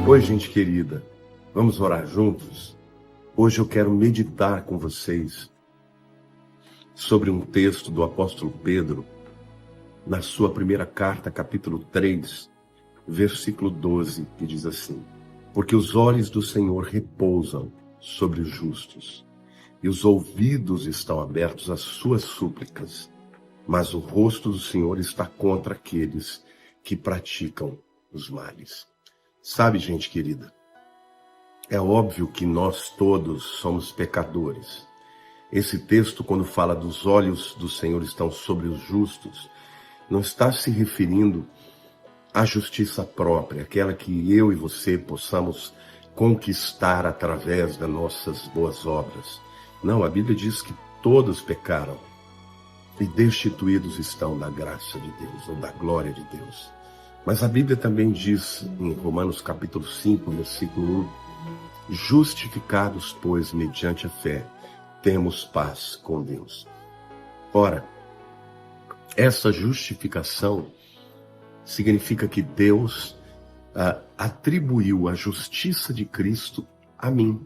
Oi, gente querida, vamos orar juntos? Hoje eu quero meditar com vocês sobre um texto do apóstolo Pedro, na sua primeira carta, capítulo 3, versículo 12, que diz assim: porque os olhos do Senhor repousam sobre os justos, e os ouvidos estão abertos às suas súplicas, mas o rosto do Senhor está contra aqueles que praticam os males. Sabe, gente querida, é óbvio que nós todos somos pecadores. Esse texto, quando fala dos olhos do Senhor estão sobre os justos, não está se referindo à justiça própria, aquela que eu e você possamos conquistar através das nossas boas obras. Não, a Bíblia diz que todos pecaram e destituídos estão da graça de Deus, ou da glória de Deus. Mas a Bíblia também diz, em Romanos capítulo 5, versículo 1, justificados, pois, mediante a fé, temos paz com Deus. Ora, essa justificação significa que Deus atribuiu a justiça de Cristo a mim,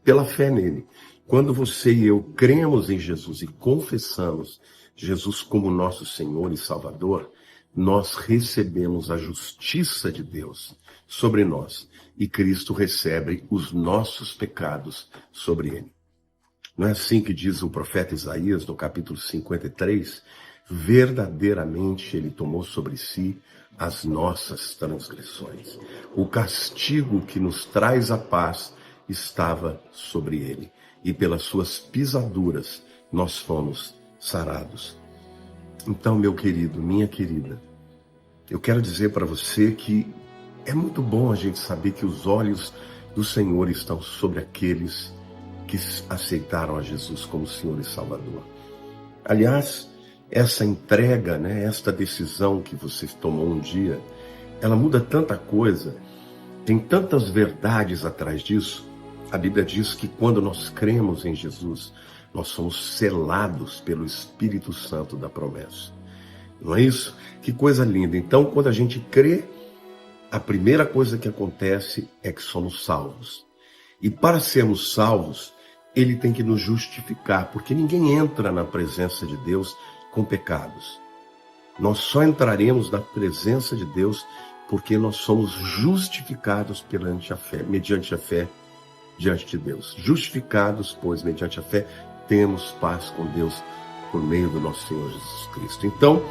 pela fé nele. Quando você e eu cremos em Jesus e confessamos Jesus como nosso Senhor e Salvador, nós recebemos a justiça de Deus sobre nós e Cristo recebe os nossos pecados sobre ele. Não é assim que diz o profeta Isaías no capítulo 53? Verdadeiramente ele tomou sobre si as nossas transgressões. O castigo que nos traz a paz estava sobre ele, e pelas suas pisaduras nós fomos sarados. Então, meu querido, minha querida, eu quero dizer para você que é muito bom a gente saber que os olhos do Senhor estão sobre aqueles que aceitaram a Jesus como Senhor e Salvador. Aliás, essa entrega, esta decisão que você tomou um dia, ela muda tanta coisa, tem tantas verdades atrás disso. A Bíblia diz que quando nós cremos em Jesus, nós somos selados pelo Espírito Santo da promessa. Não é isso? Que coisa linda. Então, quando a gente crê, a primeira coisa que acontece é que somos salvos. E para sermos salvos, ele tem que nos justificar, porque ninguém entra na presença de Deus com pecados. Nós só entraremos na presença de Deus porque nós somos justificados mediante a fé diante de Deus. Justificados, pois, mediante a fé, temos paz com Deus por meio do nosso Senhor Jesus Cristo. Então,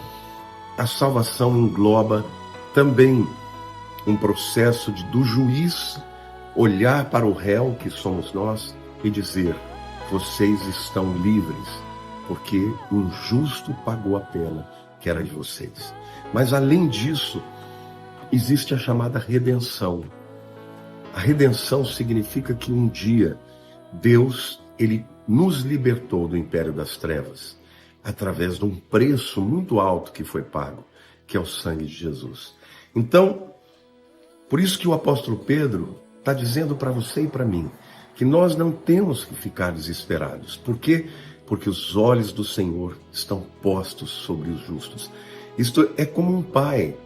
a salvação engloba também um processo do juiz olhar para o réu, que somos nós, e dizer: vocês estão livres, porque um justo pagou a pena que era de vocês. Mas além disso, existe a chamada redenção. A redenção significa que um dia Deus, ele nos libertou do império das trevas através de um preço muito alto que foi pago, que é o sangue de Jesus. Então, por isso que o apóstolo Pedro está dizendo para você e para mim que nós não temos que ficar desesperados. Por quê? Porque os olhos do Senhor estão postos sobre os justos. Isto é como um pai.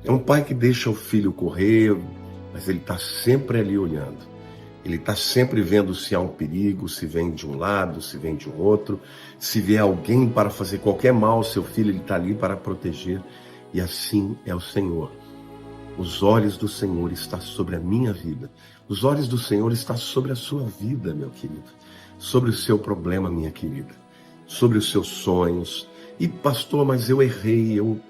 É um pai que deixa o filho correr, mas ele está sempre ali olhando. Ele está sempre vendo se há um perigo, se vem de um lado, se vem de um outro. Se vier alguém para fazer qualquer mal ao seu filho, ele está ali para proteger. E assim é o Senhor. Os olhos do Senhor estão sobre a minha vida. Os olhos do Senhor estão sobre a sua vida, meu querido. Sobre o seu problema, minha querida. Sobre os seus sonhos. E pastor, mas eu errei, eu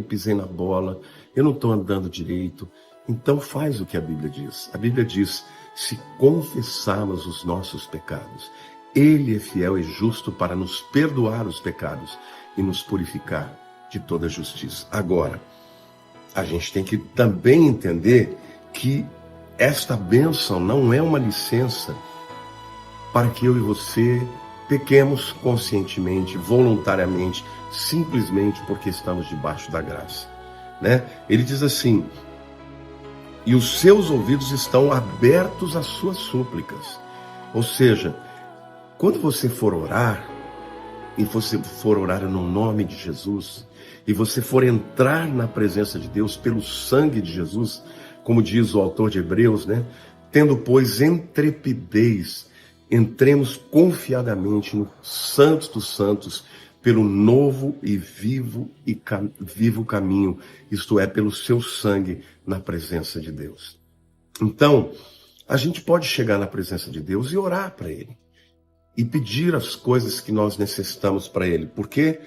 pisei na bola, eu não estou andando direito. Então faz o que a Bíblia diz. A Bíblia diz: se confessarmos os nossos pecados, Ele é fiel e justo para nos perdoar os pecados e nos purificar de toda justiça. Agora, a gente tem que também entender que esta bênção não é uma licença para que eu e você pequemos conscientemente, voluntariamente, simplesmente porque estamos debaixo da graça. Ele diz assim: e os seus ouvidos estão abertos às suas súplicas. Ou seja, quando você for orar, e você for orar no nome de Jesus, e você for entrar na presença de Deus pelo sangue de Jesus, como diz o autor de Hebreus, né? Tendo, pois, intrepidez, entremos confiadamente no Santos dos Santos, pelo novo e vivo caminho, isto é, pelo seu sangue na presença de Deus. Então, a gente pode chegar na presença de Deus e orar para Ele, e pedir as coisas que nós necessitamos para Ele. Por quê?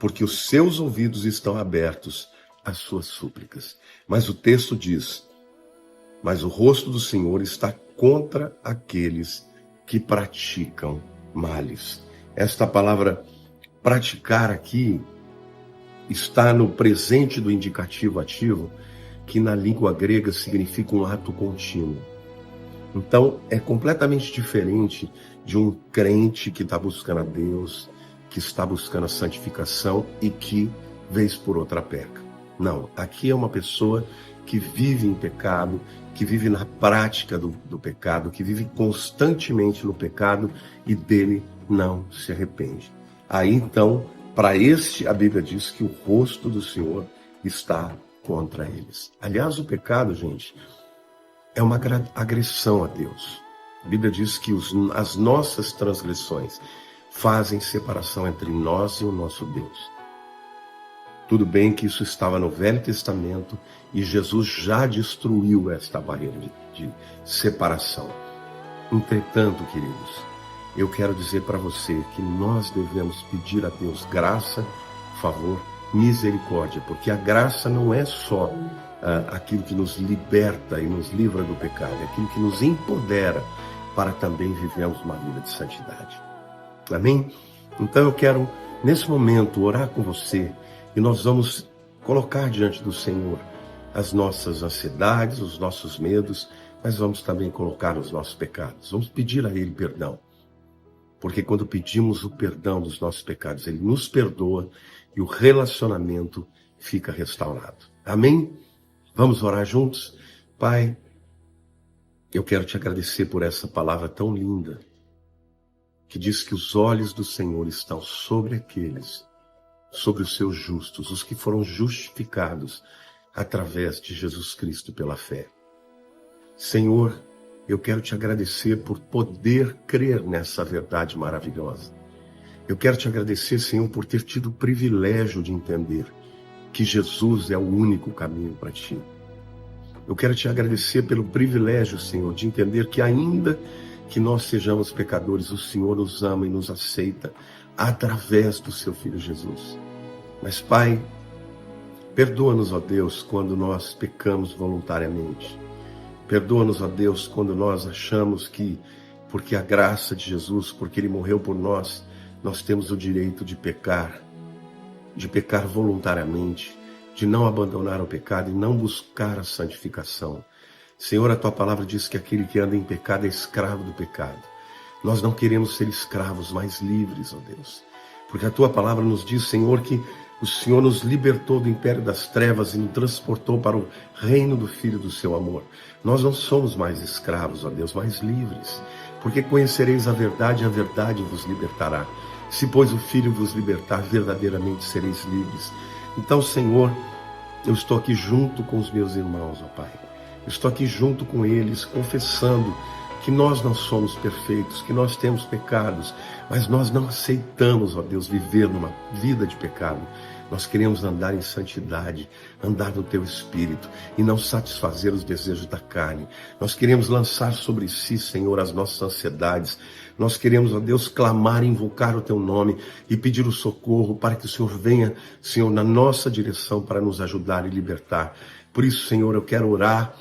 Porque os seus ouvidos estão abertos às suas súplicas. Mas o texto diz: mas o rosto do Senhor está contra aqueles que praticam males. Esta palavra praticar aqui está no presente do indicativo ativo, que na língua grega significa um ato contínuo. Então, é completamente diferente de um crente que está buscando a Deus, que está buscando a santificação e que, vez por outra, peca. Não, aqui é uma pessoa que vive em pecado, que vive na prática do pecado, que vive constantemente no pecado e dele não se arrepende. Aí, então, para este, a Bíblia diz que o rosto do Senhor está contra eles. Aliás, o pecado, gente, é uma agressão a Deus. A Bíblia diz que as nossas transgressões fazem separação entre nós e o nosso Deus. Tudo bem que isso estava no Velho Testamento e Jesus já destruiu esta barreira de separação. Entretanto, queridos, eu quero dizer para você que nós devemos pedir a Deus graça, favor, misericórdia, porque a graça não é só aquilo que nos liberta e nos livra do pecado, é aquilo que nos empodera para também vivermos uma vida de santidade. Amém? Então eu quero, nesse momento, orar com você e nós vamos colocar diante do Senhor as nossas ansiedades, os nossos medos, mas vamos também colocar os nossos pecados. Vamos pedir a Ele perdão. Porque quando pedimos o perdão dos nossos pecados, Ele nos perdoa e o relacionamento fica restaurado. Amém? Vamos orar juntos? Pai, eu quero te agradecer por essa palavra tão linda, que diz que os olhos do Senhor estão sobre aqueles, sobre os seus justos, os que foram justificados através de Jesus Cristo pela fé. Senhor, eu quero te agradecer por poder crer nessa verdade maravilhosa. Eu quero te agradecer, Senhor, por ter tido o privilégio de entender que Jesus é o único caminho para ti. Eu quero te agradecer pelo privilégio, Senhor, de entender que ainda que nós sejamos pecadores, o Senhor nos ama e nos aceita através do seu Filho Jesus. Mas, Pai, perdoa-nos, ó Deus, quando nós pecamos voluntariamente. Perdoa-nos, ó Deus, quando nós achamos que, porque a graça de Jesus, porque Ele morreu por nós, nós temos o direito de pecar voluntariamente, de não abandonar o pecado e não buscar a santificação. Senhor, a Tua palavra diz que aquele que anda em pecado é escravo do pecado. Nós não queremos ser escravos, mas livres, ó Deus. Porque a Tua palavra nos diz, Senhor, que o Senhor nos libertou do império das trevas e nos transportou para o reino do Filho do Seu amor. Nós não somos mais escravos, ó Deus, mas livres. Porque conhecereis a verdade e a verdade vos libertará. Se, pois, o Filho vos libertar, verdadeiramente sereis livres. Então, Senhor, eu estou aqui junto com os meus irmãos, ó Pai. Eu estou aqui junto com eles, confessando que nós não somos perfeitos, que nós temos pecados, mas nós não aceitamos, ó Deus, viver numa vida de pecado. Nós queremos andar em santidade, andar no Teu Espírito e não satisfazer os desejos da carne. Nós queremos lançar sobre si, Senhor, as nossas ansiedades. Nós queremos, ó Deus, clamar e invocar o Teu nome e pedir o socorro para que o Senhor venha, Senhor, na nossa direção para nos ajudar e libertar. Por isso, Senhor, eu quero orar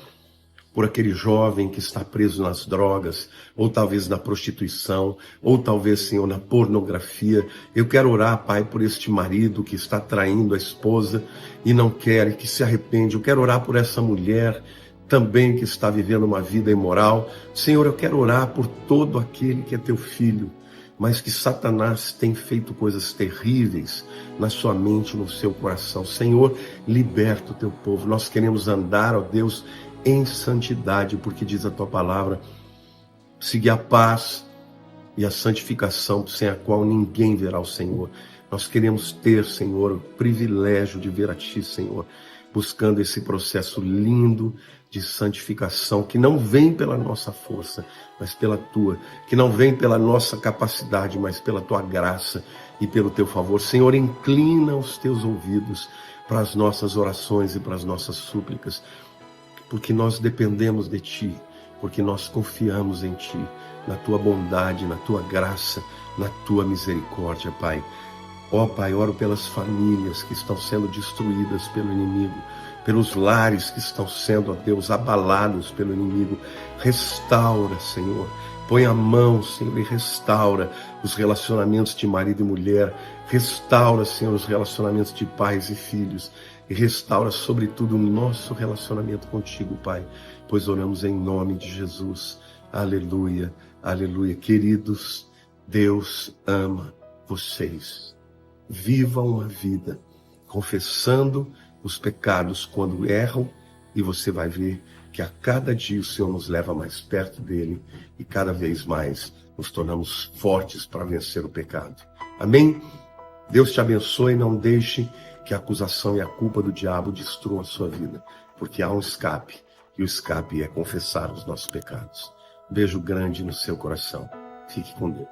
por aquele jovem que está preso nas drogas, ou talvez na prostituição, ou talvez, Senhor, na pornografia. Eu quero orar, Pai, por este marido que está traindo a esposa e não quer, e que se arrepende. Eu quero orar por essa mulher também que está vivendo uma vida imoral. Senhor, eu quero orar por todo aquele que é Teu filho, mas que Satanás tem feito coisas terríveis na sua mente, no seu coração. Senhor, liberta o Teu povo. Nós queremos andar, ó Deus, em santidade, porque diz a Tua palavra, seguir a paz e a santificação, sem a qual ninguém verá o Senhor. Nós queremos ter, Senhor, o privilégio de ver a Ti, Senhor, buscando esse processo lindo de santificação, que não vem pela nossa força, mas pela tua, que não vem pela nossa capacidade, mas pela tua graça e pelo teu favor. Senhor, inclina os teus ouvidos para as nossas orações e para as nossas súplicas, porque nós dependemos de ti, porque nós confiamos em ti, na tua bondade, na tua graça, na tua misericórdia, Pai. Ó Pai, oro pelas famílias que estão sendo destruídas pelo inimigo, pelos lares que estão sendo, ó Deus, abalados pelo inimigo. Restaura, Senhor. Põe a mão, Senhor, e restaura os relacionamentos de marido e mulher. Restaura, Senhor, os relacionamentos de pais e filhos. E restaura, sobretudo, o nosso relacionamento contigo, Pai. Pois oramos em nome de Jesus. Aleluia, aleluia. Queridos, Deus ama vocês. Vivam uma vida confessando os pecados quando erram, e você vai ver que a cada dia o Senhor nos leva mais perto dele e cada vez mais nos tornamos fortes para vencer o pecado. Amém? Deus te abençoe e não deixe que a acusação e a culpa do diabo destruam a sua vida, porque há um escape, e o escape é confessar os nossos pecados. Beijo grande no seu coração. Fique com Deus.